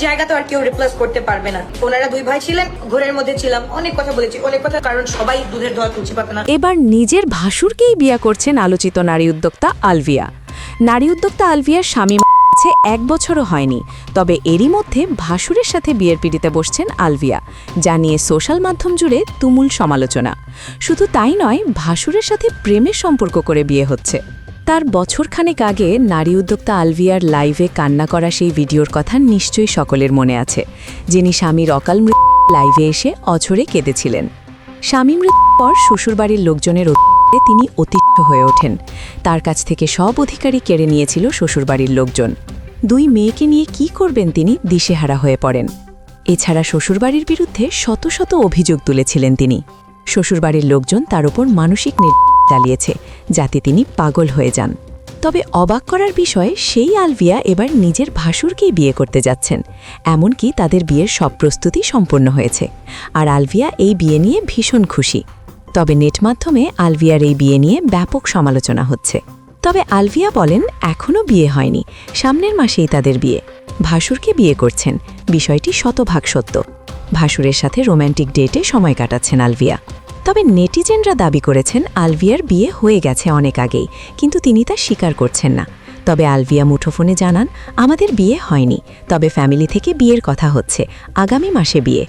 জায়গা তো আর কেউ রিপ্লেস করতে পারবে না। ওনারা দুই ভাই ছিলেন, ঘরের মধ্যে ছিলাম, অনেক কথা বলেছি, অনেক কথা, কারণ সবাই দুধের ধোয়া তুলসী পাতা না। এবার নিজের ভাসুরকেই বিয়ে করছেন আলোচিত নারী উদ্যোক্তা আলভিয়া। নারী উদ্যোক্তা আলভিয়ার স্বামী আছে 1 বছরও হয়নি, তবে এরই মধ্যে ভাসুরের সাথে বিয়ের পিড়িতে বসছেন আলভিয়া, যা নিয়ে সোশ্যাল মাধ্যম জুড়ে তুমুল সমালোচনা। শুধু তাই নয়, ভাসুরের সাথে প্রেমের সম্পর্ক করে বিয়ে হচ্ছে। তার বছরখানেক আগে নারী উদ্যোক্তা আলভিয়ার লাইভে কান্না করা সেই ভিডিওর কথা নিশ্চয়ই সকলের মনে আছে, যিনি স্বামীর অকাল মৃত্যু লাইভে এসে অঝরে কেঁদেছিলেন। স্বামী মৃত্যুর পর শ্বশুরবাড়ির লোকজনের তিনি অতিষ্ঠ হয়ে ওঠেন। তার কাছ থেকে সব অধিকারই কেড়ে নিয়েছিল শ্বশুরবাড়ির লোকজন। 2 মেয়েকে নিয়ে কি করবেন তিনি দিশেহারা হয়ে পড়েন। এছাড়া শ্বশুরবাড়ির বিরুদ্ধে শত শত অভিযোগ তুলেছিলেন তিনি। শ্বশুরবাড়ির লোকজন তার উপর মানসিক নির্যাতন চালিয়েছে, যাতে তিনি পাগল হয়ে যান। তবে অবাক করার বিষয়, সেই আলভিয়া এবার নিজের ভাসুরকেই বিয়ে করতে যাচ্ছেন। এমনকি তাদের বিয়ের সব প্রস্তুতি সম্পন্ন হয়েছে, আর আলভিয়া এই বিয়ে নিয়ে ভীষণ খুশি। তবে নেট মাধ্যমে আলভিয়ার এই বিয়ে নিয়ে ব্যাপক সমালোচনা হচ্ছে। তবে আলভিয়া বলেন এখনও বিয়ে হয়নি, সামনের মাসেই তাদের বিয়ে। ভাসুরকে বিয়ে করছেন, বিষয়টি শতভাগ সত্য। ভাসুরের সাথে রোম্যান্টিক ডেটে সময় কাটাচ্ছেন আলভিয়া। তবে নেটিজেনরা দাবি করেছেন আলভিয়ার বিয়ে হয়ে গেছে অনেক আগেই, কিন্তু তিনি তা স্বীকার করছেন না। তবে আলভিয়া মুঠোফোনে জানান, আমাদের বিয়ে হয়নি, তবে ফ্যামিলি থেকে বিয়ের কথা হচ্ছে, আগামী মাসে বিয়ে।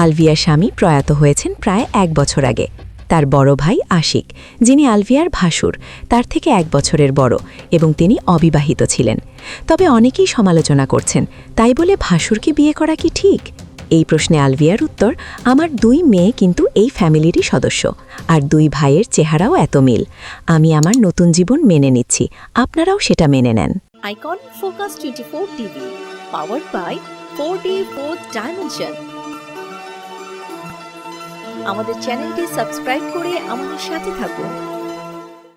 আলভিয়ার স্বামী প্রয়াত হয়েছেন প্রায় 1 বছর আগে। তার বড় ভাই আশিক, যিনি আলভিয়ার ভাসুর, তার থেকে 1 বছরের বড়, এবং তিনি অবিবাহিত ছিলেন। তবে অনেকেই সমালোচনা করছেন, তাই বলে ভাসুরকে বিয়ে করা কি ঠিক? এই প্রশ্নে আলভিয়ার উত্তর, আমার 2 মেয়ে কিন্তু এই ফ্যামিলিরই সদস্য, আর 2 ভাইয়ের চেহারাও এত মিল। আমি আমার নতুন জীবন মেনে নিচ্ছি, আপনারাও সেটা মেনে নেন। Icon Focus 24 TV, powered by 4D Fourth Dimension। আমাদের চ্যানেলটি সাবস্ক্রাইব করে আমাদের সাথে থাকুন।